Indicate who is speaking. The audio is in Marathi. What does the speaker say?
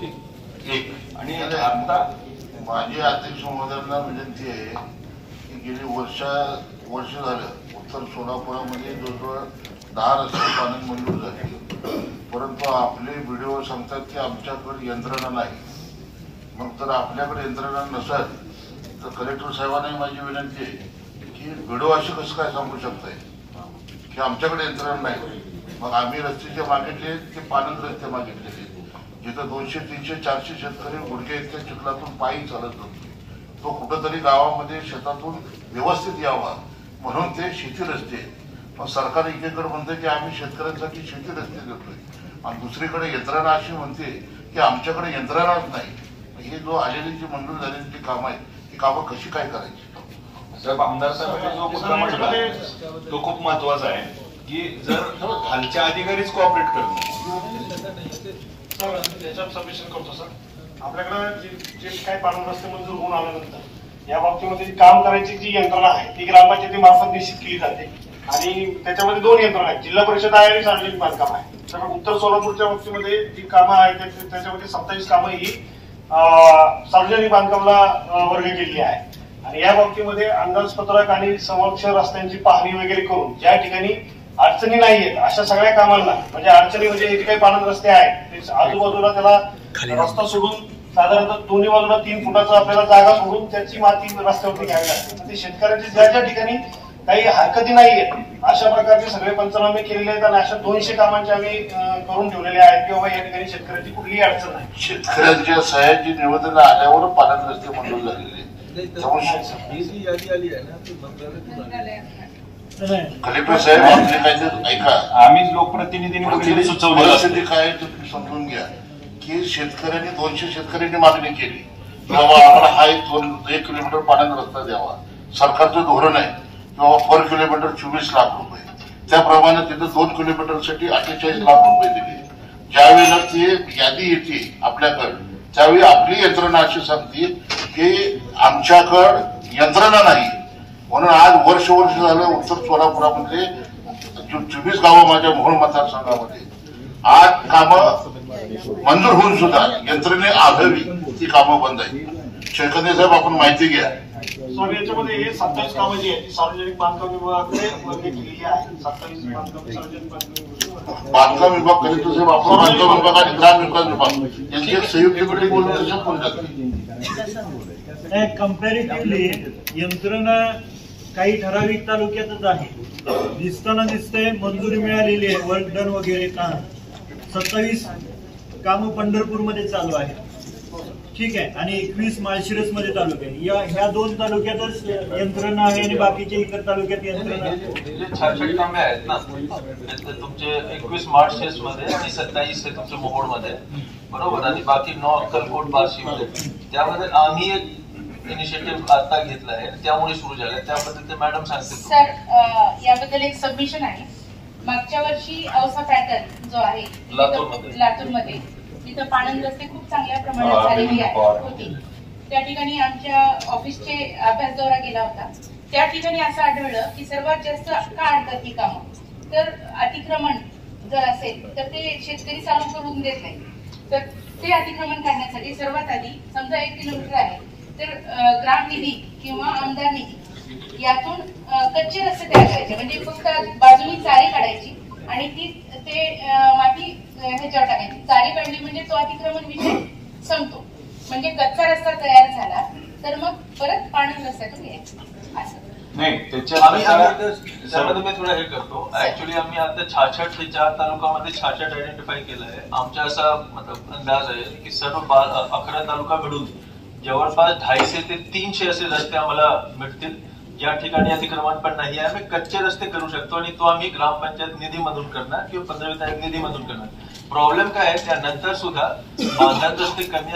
Speaker 1: आणि आता
Speaker 2: माझी अध्यक्ष महोदयांना विनंती आहे की गेली वर्ष झालं उत्तर सोलापुरामध्ये जवळजवळ 10 रस्ते पाणी मंजूर झाले, परंतु आपले व्हिडिओ सांगतात की आमच्याकडे यंत्रणा नाही. मग जर आपल्याकडे यंत्रणा नसेल तर कलेक्टर साहेबांनाही माझी विनंती आहे की व्हिडिओ अशी कसं काय सांगू शकताय की आमच्याकडे यंत्रणा नाही. मग आम्ही रस्ते जे मागितले ते पाणंद रस्ते मागितलेले, जिथं 200, 300, 400 शेतकरी गुडघे इतक्या चिखलातून पायी चालत होते, तो कुठंतरी गावामध्ये शेतातून व्यवस्थित यावा म्हणून ते शेती रस्ते. पण सरकार एकीकडे म्हणते की आम्ही शेतकऱ्यांसाठी शेती रस्ते देतोय आणि दुसरीकडे यंत्रणा अशी म्हणते की आमच्याकडे यंत्रणाच नाही. हे जो आलेली जी मंजूर झालेली जी कामं आहेत ती कामं कशी काय करायची?
Speaker 1: साहेब, आमदार साहेबांनी जो मुद्दा म्हटला तो खूप महत्वाचा आहे की जर खालच्या अधिकारीच कोऑपरेट करतात.
Speaker 3: याच्यात सबमिशन करतो सर. आपल्याकडे जे काही पाणी रस्ते मंजूर होऊन आल्यानंतर या बाबतीमध्ये काम करायची जी यंत्रणा आहे ती ग्रामपंचायतीमार्फत निश्चित केली जाते आणि त्याच्यामध्ये 2 यंत्रणा आहेत, जिल्हा परिषद आहे आणि सार्वजनिक बांधकाम आहे. तर उत्तर सोलापूरच्या बाबतीमध्ये जी कामं आहेत त्याच्यामध्ये 27 कामं ही सार्वजनिक बांधकामला वर्ग केली आहे आणि या बाबतीमध्ये अंदाजपत्रक आणि समक्ष रस्त्यांची पाहणी वगैरे करून ज्या ठिकाणी अडचणी नाहीयेत अशा सगळ्या कामांना, म्हणजे अडचणी म्हणजे जे काही पाण्यात रस्ते आहेत ते आजूबाजूला त्याला रस्ता सोडून साधारणतः दोन्ही बाजूला 3 फुटाचा आपल्याला जागा सोडून त्याची माती रस्त्यावरती घ्यावी लागते. ते शेतकऱ्यांचे ज्या ठिकाणी काही हरकती नाहीयेत अशा प्रकारचे सगळे पंचनामे केलेले आहेत आणि अशा 200 कामांचे आम्ही करून ठेवलेले आहेत की बाबा या ठिकाणी शेतकऱ्याची कुठलीही अडचण नाही.
Speaker 2: शेतकऱ्यांच्या सह्याची निवेदन आल्यावर पाण्यात रस्ते मंजूर झालेले कलेक्टर साहेब आपले काहीतरी ऐका.
Speaker 1: आम्ही लोकप्रतिनिधींनी सुचवलं
Speaker 2: परिस्थिती काय तुम्ही समजून घ्या की शेतकऱ्यांनी 200 शेतकऱ्यांनी मागणी केली की बाबा आम्हाला हा 1 किलोमीटर पाण्यात रस्ता द्यावा. सरकारचं धोरण आहे की बाबा पर किलोमीटर 24 लाख रुपये, त्याप्रमाणे तिथं 2 किलोमीटरसाठी 48 लाख रुपये दिले. ज्यावेळेला ती यादी येते आपल्याकडे त्यावेळी आपली यंत्रणा अशी सांगते की आमच्याकडे यंत्रणा नाही. म्हणून आज वर्ष झालं उत्तर सोलापुरामध्ये 24 गावं माझ्या मोहोळ मतदारसंघामध्ये आज कामं मंजूर होऊन सुद्धा यंत्रणे अभावी ती कामं बंद आहेत. शेखंदे साहेब आपण माहिती घ्या.
Speaker 3: सर, याच्यामध्ये हे 27 कामं जी आहेत ती सार्वजनिक बांधकाम विभागाकडे वर्ग केलेली आहे. 27 बांधकाम सार्वजनिक
Speaker 2: बांधकाम विभाग कलेक्टर साहेब आपण बांधकाम विभाग आणि ग्राम विकास विभाग यांची एक संयुक्त मीटिंग बोलून कशा फोन जाते.
Speaker 4: कम्पॅरेटिव्हली यंत्रणा काही ठराविक तालुक्यातच आहे. दिसताना दिसतंय मंजुरी मिळालेली आहे, वर्क डन वगैरे काम 27 कामं पंढरपूरमध्ये चालू आहे, ठीक आहे, आणि 21 माळशिरस मध्ये तालुके ह्या 2 तालुक्यातच यंत्रणा आहे आणि बाकीच्या इतर तालुक्यात यंत्रणा
Speaker 5: छान कामे आहेत ना. तुमचे 21 माळशिरस मध्ये आणि 27 हे तुमच्या मोहोळ मध्ये, बरोबर, आणि बाकी 9 अक्कलकोट बार्शी मध्ये. त्यामध्ये आम्ही एक इनिशिएटिव्ह आता घेतला आहे त्यामुळे सुरू झालं, त्याबद्दल ते मॅडम सांगतील.
Speaker 6: सर, याबद्दल एक सबमिशन आहे. मागच्या वर्षी औसा पॅटर्न जो आहे लातूरमध्ये तिथं पाणंद रस्ते खूप चांगल्या प्रमाणात झालेली होती. त्या ठिकाणी आमच्या ऑफिसचे अभ्यास दौरा गेला होता. त्या ठिकाणी असं आढळलं की सर्वात जास्त का आणतात ही कामं, तर अतिक्रमण जर असेल तर ते शेतकरी चालू करून देत नाही. तर ते अतिक्रमण काढण्यासाठी सर्वात आधी समजा 1 किलोमीटर आहे तर ग्राम निधी किंवा आमदार निधी यातून कच्चे रस्ते तयार करायचे, म्हणजे फक्त बाजूनी चारी काढायची आणि ते माती ह्याच्यावर टाकायची. चारी काढली म्हणजे तो अतिक्रमण विषय संपतो, म्हणजे कच्चा रस्ता तयार झाला तर मग परत पाणी रस्त्यातून यायचं असं
Speaker 5: नाही. त्याच्यामध्ये मी थोडं हे करतो. ऍक्च्युली आम्ही आता 66 तालुक्यामध्ये 66 आयडेंटिफाय केलं आहे. आमचा असा मतलब अंदाज आहे की सर्व 11 तालुका मिळून जवळपास 250 ते 300 असे रस्ते आम्हाला मिळतील ज्या ठिकाणी अतिक्रमण पण नाही आहे. आम्ही कच्चे रस्ते करू शकतो आणि तो आम्ही ग्रामपंचायत निधीमधून करणार किंवा 15 निधीमधून करणार. प्रॉब्लेम काय आहे, त्यानंतर सुद्धा बांधकाम रस्ते कमी